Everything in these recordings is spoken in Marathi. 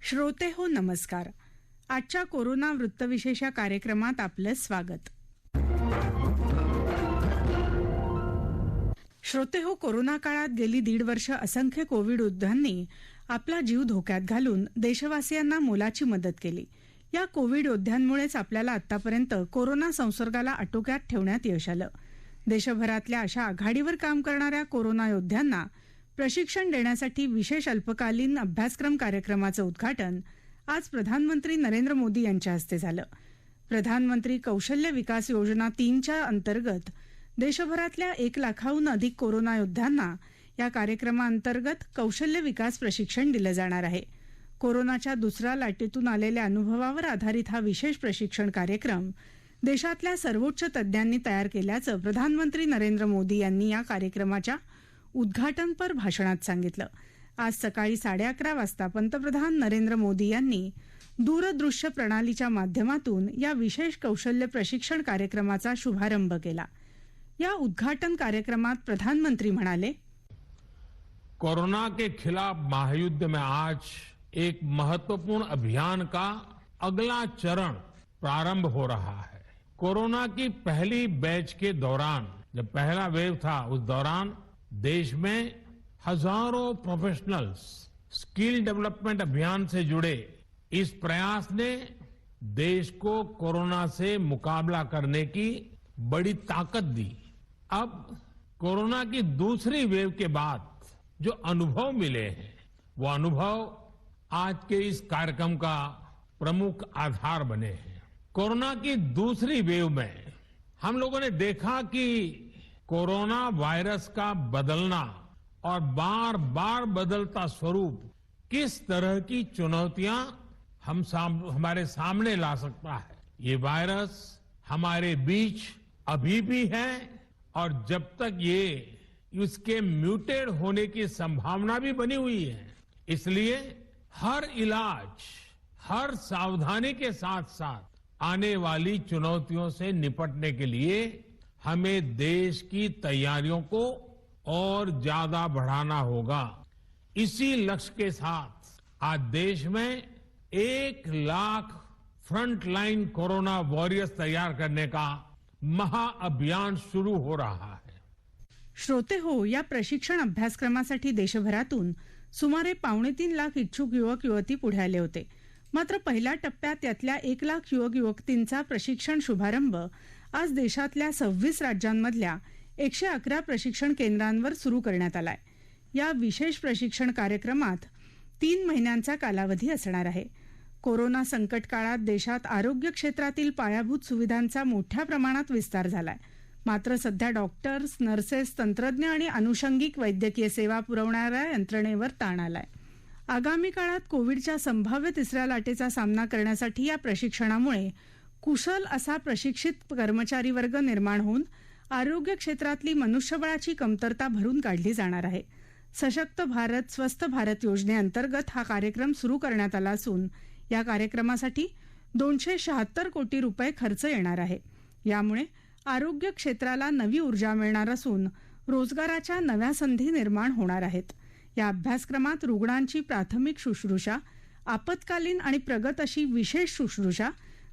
श्रोते हो नमस्कार. आजच्या कोरोना वृत्तविशेष या कार्यक्रमात आपलं स्वागत. श्रोते हो, कोरोना काळात गेली 1.5 वर्ष असंख्य कोविड योद्ध्यांनी आपला जीव धोक्यात घालून देशवासियांना मोलाची मदत केली. या कोविड योद्ध्यांमुळेच आपल्याला आतापर्यंत कोरोना संसर्गाला आटोक्यात ठेवण्यात यश आलं. देशभरातल्या अशा आघाडीवर काम करणाऱ्या कोरोना योद्ध्यांना प्रशिक्षण देण्यासाठी विशेष अल्पकालीन अभ्यासक्रम कार्यक्रमाचं उद्घाटन आज प्रधानमंत्री नरेंद्र मोदी यांच्या हस्ते झालं. प्रधानमंत्री कौशल्य विकास योजना 3च्या अंतर्गत देशभरातल्या 1 लाखाहून अधिक कोरोना योद्ध्यांना या कार्यक्रमाअंतर्गत कौशल्य विकास प्रशिक्षण दिलं जाणार आहे. कोरोनाच्या दुसऱ्या लाटेतून आलेल्या अनुभवावर आधारित हा विशेष प्रशिक्षण कार्यक्रम देशातल्या सर्वोच्च तज्ज्ञांनी तयार केल्याचं प्रधानमंत्री नरेंद्र मोदी यांनी या कार्यक्रमाच्या उद्घाटनपर भाषणात सांगितलं. आज सकाळी 11:30 वाजता पंतप्रधान नरेंद्र मोदी यांनी दूरदृश्य प्रणालीच्या माध्यमातून या विशेष कौशल्य प्रशिक्षण कार्यक्रमाचा शुभारंभ केला. या उद्घाटन कार्यक्रमात प्रधानमंत्री म्हणाले, कोरोना के खिलाफ महायुद्ध में आज एक महत्वपूर्ण अभियान का अगला चरण प्रारंभ हो रहा है. कोरोना की पहली बैच के दौरान, जब पहला वेव था, उस दौरान देश में हजारों प्रोफेशनल्स स्किल डेवलपमेंट अभियान से जुड़े. इस प्रयास ने देश को कोरोना से मुकाबला करने की बड़ी ताकत दी. अब कोरोना की दूसरी वेव के बाद जो अनुभव मिले हैं, वो अनुभव आज के इस कार्यक्रम का प्रमुख आधार बने हैं. कोरोना की दूसरी वेव में हम लोगों ने देखा कि कोरोना वायरस का बदलना और बार बार बदलता स्वरूप किस तरह की चुनौतियां हमारे सामने ला सकता है. ये वायरस हमारे बीच अभी भी है और जब तक ये इसके म्यूटेड होने की संभावना भी बनी हुई है. इसलिए हर इलाज, हर सावधानी के साथ साथ आने वाली चुनौतियों से निपटने के लिए हमें देश की तैयारियों को और ज्यादा बढ़ाना होगा. इसी लक्ष्य के साथ आज देश में 1 लाख फ्रंटलाइन कोरोना वॉरियर्स तैयार करने का महाअभियान शुरू हो रहा है. श्रोते हो, या प्रशिक्षण अभ्यासक्रमासाठी देशभरातून सुमारे 2.25 लाख इच्छुक युवक युवती पुढे आले होते. मात्र पहिल्या टप्प्यात यातल्या 1 लाख युवक युवतींचा प्रशिक्षण शुभारंभ आज देशातल्या 26 राज्यांमधल्या 111 प्रशिक्षण केंद्रांवर सुरू करण्यात आलाय. या विशेष प्रशिक्षण कार्यक्रमात 3 महिन्यांचा कालावधी असणार आहे. कोरोना संकट काळात देशात आरोग्य क्षेत्रातील पायाभूत सुविधांचा मोठ्या प्रमाणात विस्तार झालाय. मात्र सध्या डॉक्टर्स, नर्सेस, तंत्रज्ञ आणि अनुषंगिक वैद्यकीय सेवा पुरवणाऱ्या यंत्रणेवर ताण आलाय. आगामी काळात कोविडच्या संभाव्य 3ऱ्या लाटेचा सामना करण्यासाठी या प्रशिक्षणामुळे कुशल असा प्रशिक्षित कर्मचारी वर्ग निर्माण होऊन आरोग्य क्षेत्रातली मनुष्यबळाची कमतरता भरून काढली जाणार आहे. सशक्त भारत, स्वस्थ भारत योजनेअंतर्गत हा कार्यक्रम सुरू करण्यात आला असून या कार्यक्रमासाठी 276 कोटी रुपये खर्च येणार आहे. यामुळे आरोग्य क्षेत्राला नवी ऊर्जा मिळणार असून रोजगाराच्या नव्या संधी निर्माण होणार आहेत. या अभ्यासक्रमात रुग्णांची प्राथमिक शुश्रूषा, आपत्कालीन आणि प्रगत अशी विशेष शुश्रूषा,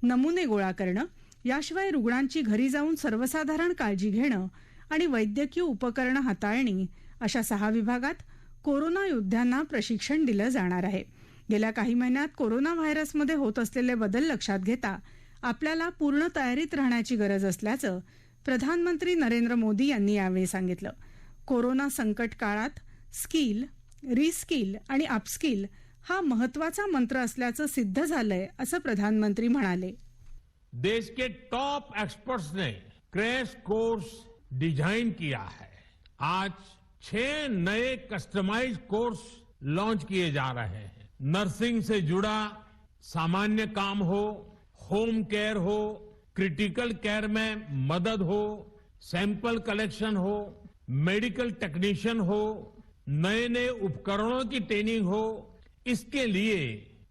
नमुने गोळा करणं, याशिवाय रुग्णांची घरी जाऊन सर्वसाधारण काळजी घेणं आणि वैद्यकीय उपकरणं हाताळणी अशा 6 विभागात कोरोना योद्ध्यांना प्रशिक्षण दिलं जाणार आहे. गेल्या काही महिन्यात कोरोना व्हायरसमध्ये होत असलेले बदल लक्षात घेता आपल्याला पूर्ण तयारीत राहण्याची गरज असल्याचं प्रधानमंत्री नरेंद्र मोदी यांनी यावेळी सांगितलं. कोरोना संकट काळात स्किल, रिस्किल आणि अपस्किल हा महत्वाचा मंत्र असल्याचं सिद्ध झालंय, असं प्रधानमंत्री म्हणाले. देश के टॉप एक्सपर्ट्स ने क्रैश कोर्स डिजाइन किया है. आज 6 नए कस्टमाइज्ड कोर्स लॉन्च किए जा रहे हैं. नर्सिंग से जुड़ा सामान्य काम हो, होम केयर हो, क्रिटिकल केयर में मदद हो, सैंपल कलेक्शन हो, मेडिकल टेक्नीशियन हो, नए नए उपकरणों की ट्रेनिंग हो, इसके लिए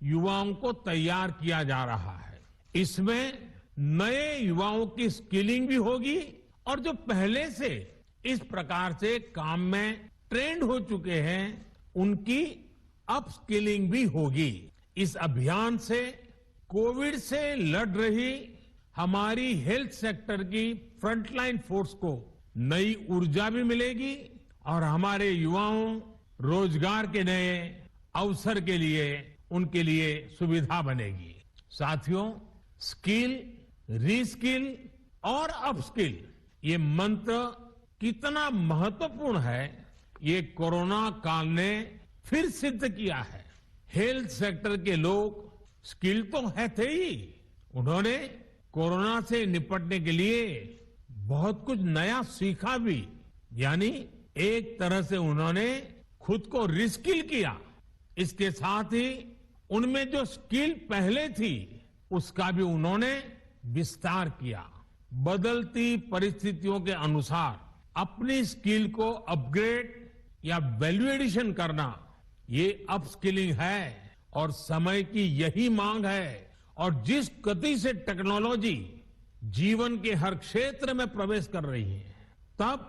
युवाओं को तैयार किया जा रहा है. इसमें नए युवाओं की स्किलिंग भी होगी और जो पहले से इस प्रकार से काम में ट्रेंड हो चुके हैं, उनकी अपस्किलिंग भी होगी. इस अभियान से कोविड से लड़ रही हमारी हेल्थ सेक्टर की फ्रंटलाइन फोर्स को नई ऊर्जा भी मिलेगी और हमारे युवाओं रोजगार के नए अवसर के लिए उनके लिए सुविधा बनेगी। साथियों, स्किल, रीस्किल और अपस्किल ये मंत्र कितना महत्वपूर्ण है, ये कोरोना काल ने फिर सिद्ध किया है। हेल्थ सेक्टर के लोग स्किल तो थे ही, उन्होंने कोरोना से निपटने के लिए बहुत कुछ नया सीखा भी, यानी एक तरह से उन्होंने खुद को रिस्किल किया। इसके साथ ही उनमें जो स्किल पहले थी उसका भी उन्होंने विस्तार किया। बदलती परिस्थितियों के अनुसार अपनी स्किल को अपग्रेड या वैल्यू एडिशन करना, ये अपस्किलिंग है और समय की यही मांग है। और जिस गति से टेक्नोलॉजी जीवन के हर क्षेत्र में प्रवेश कर रही है, तब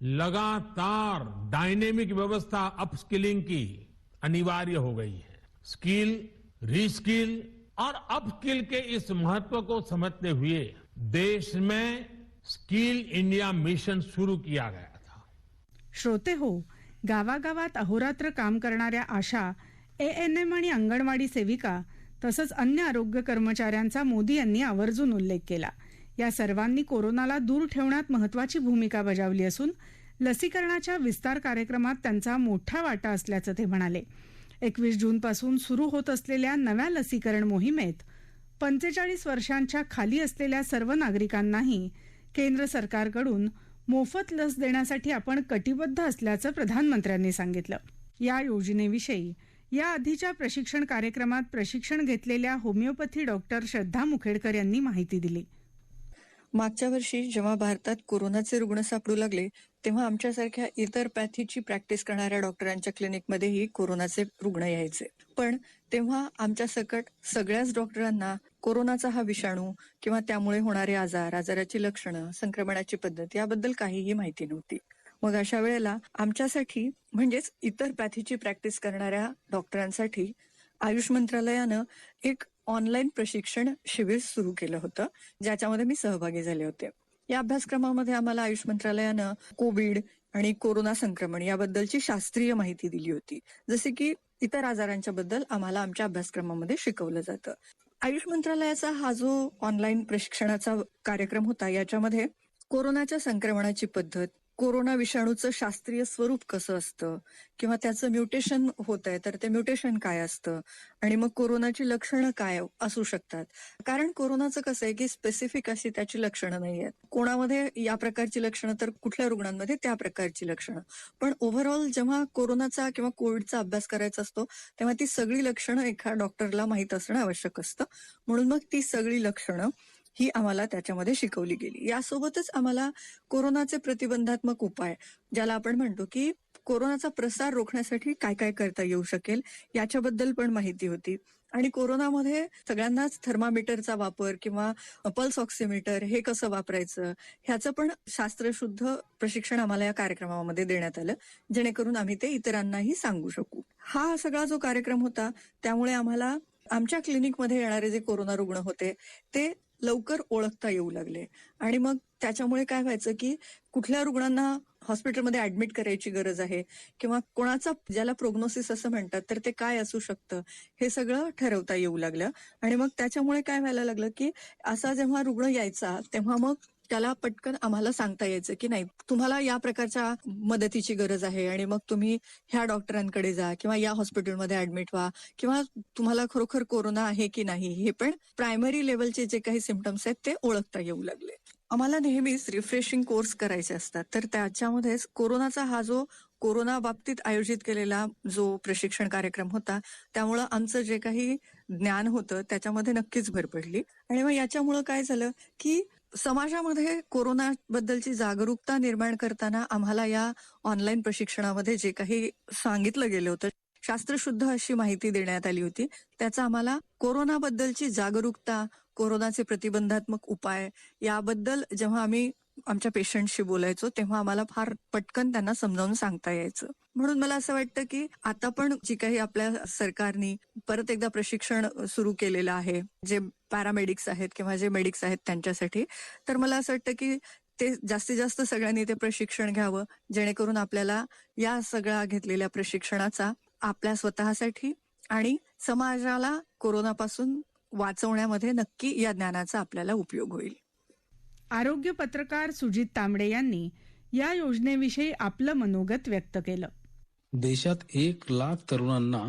लगातार डायनेमिक व्यवस्था अपस्किलिंग की अनिवार्य हो गई है। स्किल, रीस्किल और अपस्किल के इस महत्व को समझते हुए देश में स्किल इंडिया मिशन सुरू किया गया था। श्रोते हो, गावागावात अहोरात्र काम करणाऱ्या आशा, एएनएम आणि अंगणवाडी सेविका तसंच अन्य आरोग्य कर्मचाऱ्यांचा मोदी यांनी आवर्जून उल्लेख केला। या सर्वांनी कोरोनाला दूर ठेवण्यात महत्वाची भूमिका बजावली असून लसीकरणाच्या विस्तार कार्यक्रमात त्यांचा मोठा वाटा असल्याचं ते म्हणाले। 21 जूनपासून सुरू होत असलेल्या नव्या लसीकरण मोहिमेत 45 वर्षांच्या खाली असलेल्या सर्व नागरिकांनाही केंद्र सरकारकडून मोफत लस देण्यासाठी आपण कटिबद्ध असल्याचं प्रधानमंत्र्यांनी सांगितलं। या योजनेविषयी या आधीच्या प्रशिक्षण कार्यक्रमात प्रशिक्षण घेतलेल्या होमिओपॅथी डॉक्टर श्रद्धा मुखेडकर यांनी माहिती दिली। मागच्या वर्षी जेव्हा भारतात कोरोनाचे रुग्ण सापडू लागले तेव्हा आमच्यासारख्या इतर पॅथीची प्रॅक्टिस करणाऱ्या डॉक्टरांच्या क्लिनिकमध्येही कोरोनाचे रुग्ण यायचे, पण तेव्हा आमच्या सकट सगळ्याच डॉक्टरांना कोरोनाचा हा विषाणू किंवा त्यामुळे होणारे आजार, आजाराची लक्षणं, संक्रमणाची पद्धत याबद्दल काहीही माहिती नव्हती। मग अशा वेळेला आमच्यासाठी म्हणजेच इतर पॅथीची प्रॅक्टिस करणाऱ्या डॉक्टरांसाठी आयुष मंत्रालयानं एक ऑनलाईन प्रशिक्षण शिबिर सुरू केलं होतं, ज्याच्यामध्ये मी सहभागी झाले होते। या अभ्यासक्रमामध्ये आम्हाला आयुष मंत्रालयानं कोविड आणि कोरोना संक्रमण याबद्दलची शास्त्रीय माहिती दिली होती, जसे की इतर आजारांच्या बद्दल आम्हाला आमच्या अभ्यासक्रमामध्ये शिकवलं जातं। आयुष मंत्रालयाचा हा जो ऑनलाईन प्रशिक्षणाचा कार्यक्रम होता, याच्यामध्ये कोरोनाच्या संक्रमणाची पद्धत, कोरोना विषाणूचं शास्त्रीय स्वरूप कसं असतं किंवा त्याचं म्युटेशन होत आहे तर ते म्युटेशन काय असतं आणि मग कोरोनाची लक्षणं काय असू शकतात। कारण कोरोनाचं कसं आहे की स्पेसिफिक अशी त्याची लक्षणं नाही आहेत, कोणामध्ये या प्रकारची लक्षणं तर कुठल्या रुग्णांमध्ये त्या प्रकारची लक्षणं, पण ओव्हरऑल जेव्हा कोरोनाचा किंवा कोविडचा अभ्यास करायचा असतो तेव्हा ती सगळी लक्षणं एका डॉक्टरला माहीत असणं आवश्यक असतं। म्हणून मग ती सगळी लक्षणं ही आम्हाला त्याच्यामध्ये शिकवली गेली। यासोबतच आम्हाला कोरोनाचे प्रतिबंधात्मक उपाय, ज्याला आपण म्हणतो की कोरोनाचा प्रसार रोखण्यासाठी काय काय करता येऊ शकेल, याच्याबद्दल पण माहिती होती। आणि कोरोनामध्ये सगळ्यांनाच थर्मामीटरचा वापर किंवा पल्स ऑक्सिमीटर हे कसं वापरायचं ह्याचं पण शास्त्रशुद्ध प्रशिक्षण आम्हाला या कार्यक्रमामध्ये देण्यात आलं, जेणेकरून आम्ही ते इतरांनाही सांगू शकू। हा सगळा जो कार्यक्रम होता त्यामुळे आम्हाला आमच्या क्लिनिकमध्ये येणारे जे कोरोना रुग्ण होते ते लवकर ओळखता येऊ लागले आणि मग त्याच्यामुळे काय व्हायचं की कुठल्या रुग्णांना हॉस्पिटलमध्ये ऍडमिट करायची गरज आहे किंवा कोणाचा, ज्याला प्रोग्नोसिस असं म्हणतात, तर ते काय असू शकतं हे सगळं ठरवता येऊ लागलं। आणि मग त्याच्यामुळे काय व्हायला लागलं की असा जेव्हा रुग्ण यायचा तेव्हा मग त्याला पटकन आम्हाला सांगता यायचं की नाही, तुम्हाला या प्रकारच्या मदतीची गरज आहे आणि मग तुम्ही ह्या डॉक्टरांकडे जा किंवा या हॉस्पिटलमध्ये ऍडमिट व्हा किंवा तुम्हाला खरोखर कोरोना आहे की नाही हे पण प्रायमरी लेवलचे जे काही सिम्पटम्स आहेत ते ओळखता येऊ लागले। आम्हाला नेहमीच रिफ्रेशिंग कोर्स करायचे असतात, तर त्याच्यामध्येच कोरोनाचा हा जो कोरोना बाबतीत आयोजित केलेला जो प्रशिक्षण कार्यक्रम होता त्यामुळं आमचं जे काही ज्ञान होतं त्याच्यामध्ये नक्कीच भर पडली। आणि मग याच्यामुळं काय झालं की समाजामध्ये कोरोना बद्दलची जागरूकता निर्माण करताना आम्हाला या ऑनलाईन प्रशिक्षणामध्ये जे काही सांगितलं गेलं होतं, शास्त्रशुद्ध अशी माहिती देण्यात आली होती, त्याचा आम्हाला कोरोनाबद्दलची जागरूकता, कोरोनाचे प्रतिबंधात्मक उपाय याबद्दल जेव्हा आम्ही आमच्या पेशंटशी बोलायचो तेव्हा आम्हाला फार पटकन त्यांना समजावून सांगता यायचं. म्हणून मला असं वाटतं की आता पण जी काही आपल्या सरकारने परत एकदा प्रशिक्षण सुरू केलेलं आहे, जे पॅरामेडिक्स आहेत किंवा जे मेडिक्स आहेत त्यांच्यासाठी, तर मला असं वाटतं की ते जास्तीत जास्त सगळ्यांनी ते प्रशिक्षण घ्यावं, जेणेकरून आपल्याला या सगळ्या घेतलेल्या प्रशिक्षणाचा आपल्या स्वतःसाठी आणि समाजाला कोरोनापासून वाचवण्यामध्ये नक्की या ज्ञानाचा आपल्याला उपयोग होईल. आरोग्य पत्रकार सुजित तांबडे यांनी या योजनेविषयी आपलं मनोगत व्यक्त केलं. देशात 1,00,000 तरुणांना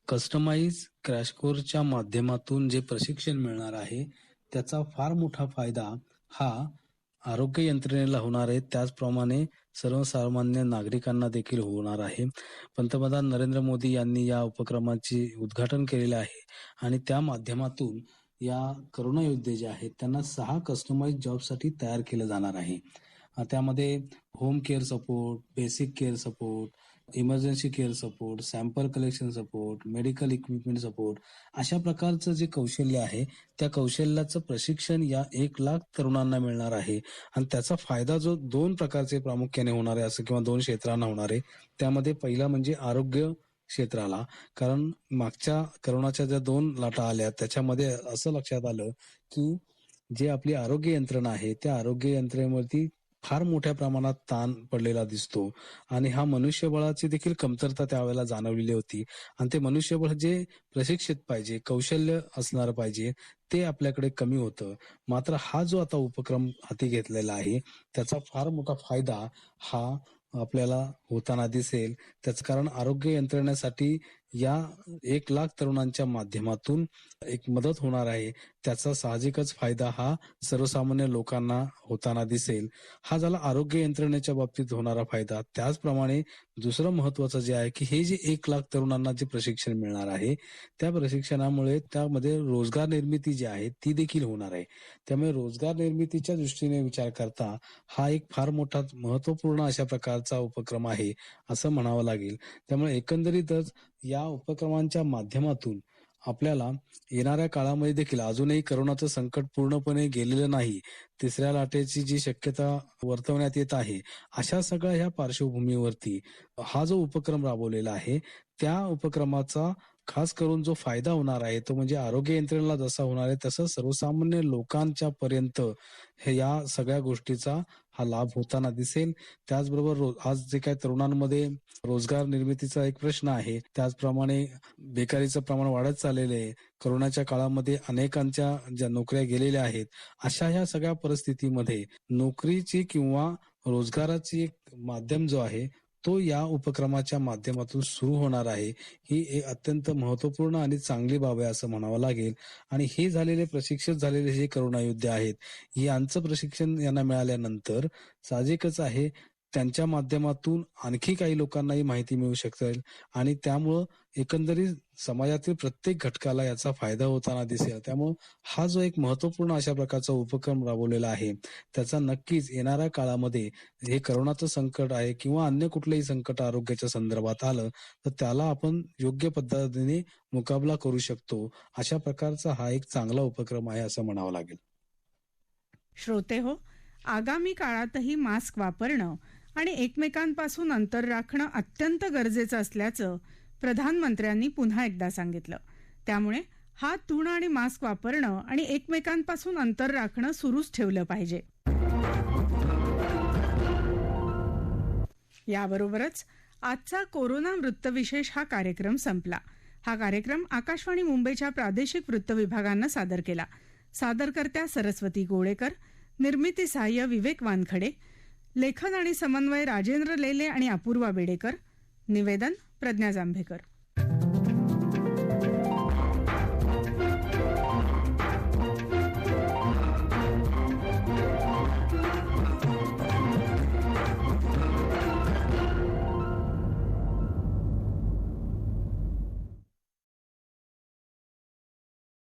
कस्टमाइज क्रॅश कोर्सच्या माध्यमातून जे प्रशिक्षण मिळणार आहे त्याचा फार मोठा फायदा हा आरोग्य यंत्रणेला होणार आहे, त्याचप्रमाणे सर्वसामान्य नागरिकांना देखील होणार आहे. पंतप्रधान नरेंद्र मोदी यांनी या उपक्रमाचे उद्घाटन केलेले आहे आणि त्या माध्यमातून या करोना योद्धे जे आहेत त्यांना 6 कस्टमाइज जॉबसाठी तयार केलं जाणार आहे. त्यामध्ये home care support, basic care support, emergency care support, sample collection support, medical equipment support अशा प्रकारचं जे कौशल्य आहे त्या कौशल्याचं प्रशिक्षण या 1,00,000 तरुणांना मिळणार आहे. आणि त्याचा फायदा जो 2 प्रकारचे प्रामुख्याने होणार आहे असं किंवा 2 क्षेत्रांना होणार आहे. त्यामध्ये पहिला म्हणजे आरोग्य क्षेत्राला, कारण मागच्या करोनाच्या ज्या 2 लाटा आल्या त्याच्यामध्ये असं लक्षात आलं की जे आपली आरोग्य यंत्रणा आहे त्या आरोग्य यंत्रणेवरती फार मोठ्या प्रमाणात ताण पडलेला दिसतो आणि हा मनुष्यबळाची देखील कमतरता त्यावेळेला जाणवलेली होती. आणि ते मनुष्यबळ जे प्रशिक्षित पाहिजे, कौशल्य असणार पाहिजे ते आपल्याकडे कमी होतं. मात्र हा जो आता उपक्रम हाती घेतलेला आहे त्याचा फार मोठा फायदा हा आपल्याला होताना दिसेल. त्याचं कारण आरोग्य यंत्रणेसाठी या 1,00,000 तरुणांच्या माध्यमातून एक मदत होणार आहे. त्याचा साहजिकच फायदा हा सर्वसामान्य लोकांना होताना दिसेल. हा झाला आरोग्य यंत्रणेच्या बाबतीत होणारा फायदा. त्याचप्रमाणे दुसरं महत्वाचं जे आहे की हे जे 1,00,000 तरुणांना जे प्रशिक्षण मिळणार आहे त्या प्रशिक्षणामुळे त्यामध्ये रोजगार निर्मिती जी आहे ती देखील होणार आहे. त्यामुळे रोजगार निर्मितीच्या दृष्टीने विचार करता हा एक फार मोठा महत्वपूर्ण अशा प्रकारचा उपक्रम आहे असं म्हणावं लागेल. त्यामुळे एकंदरीतच या उपक्रमांच्या माध्यमातून आपल्याला येणाऱ्या काळामध्ये देखील अजूनही करोनाचं संकट पूर्णपणे गेलेलं नाही, 3ऱ्या लाटेची जी शक्यता वर्तवण्यात येत आहे अशा सगळ्या ह्या पार्श्वभूमीवरती हा जो उपक्रम राबवलेला आहे त्या उपक्रमाचा खास करून जो फायदा होणार आहे तो म्हणजे आरोग्य यंत्रणेला जसा होणार आहे तसं सर्वसामान्य लोकांच्या पर्यंत हे या सगळ्या गोष्टीचा हा लाभ होताना दिसेल. त्याचबरोबर आज जे काही तरुणांमध्ये रोजगार निर्मितीचा एक प्रश्न आहे, त्याचप्रमाणे बेकारीचं प्रमाण वाढत चाललेलं आहे. करोनाच्या काळामध्ये अनेकांच्या ज्या नोकऱ्या गेलेल्या आहेत अशा ह्या सगळ्या परिस्थितीमध्ये नोकरीची किंवा रोजगाराची एक माध्यम जो आहे तो या उपक्रमाच्या माध्यमातून सुरू होणार आहे. ही एक अत्यंत महत्वपूर्ण आणि चांगली बाब आहे असं म्हणावं लागेल. आणि हे झालेले प्रशिक्षित झालेले जे करोना योद्धे आहेत यांचं प्रशिक्षण यांना मिळाल्यानंतर साहजिकच आहे त्यांच्या माध्यमातून आणखी काही लोकांनाही माहिती मिळू शकेल आणि त्यामुळं एकंदरीत समाजातील प्रत्येक घटकाला याचा फायदा होताना दिसेल. त्यामुळं हा जो एक महत्वपूर्ण अशा प्रकारचा उपक्रम राबवलेला आहे त्याचा नक्कीच येणाऱ्या काळामध्ये हे करोनाचं संकट आहे किंवा अन्य कुठलंही संकट आरोग्याच्या संदर्भात आलं तर त्याला आपण योग्य पद्धतीने मुकाबला करू शकतो. अशा प्रकारचा हा एक चांगला उपक्रम आहे असं म्हणावं लागेल. श्रोते हो, आगामी काळातही मास्क वापरणं आणि एकमेकांपासून अंतर राखणं अत्यंत गरजेचं असल्याचं प्रधानमंत्र्यांनी पुन्हा एकदा सांगितलं. त्यामुळे हात धुणं आणि मास्क वापरणं आणि एकमेकांपासून अंतर राखणं सुरूच ठेवलं पाहिजे. याबरोबरच आजचा कोरोना वृत्तविशेष हा कार्यक्रम संपला. हा कार्यक्रम आकाशवाणी मुंबईच्या प्रादेशिक वृत्त विभागानं सादर केला. सादरकर्त्या सरस्वती गोळेकर, निर्मिती सहाय्य विवेक वानखडे, लेखन आणि समन्वय राजेंद्र लेले आणि अपूर्वा बेडेकर, निवेदन प्रज्ञा जांभेकर.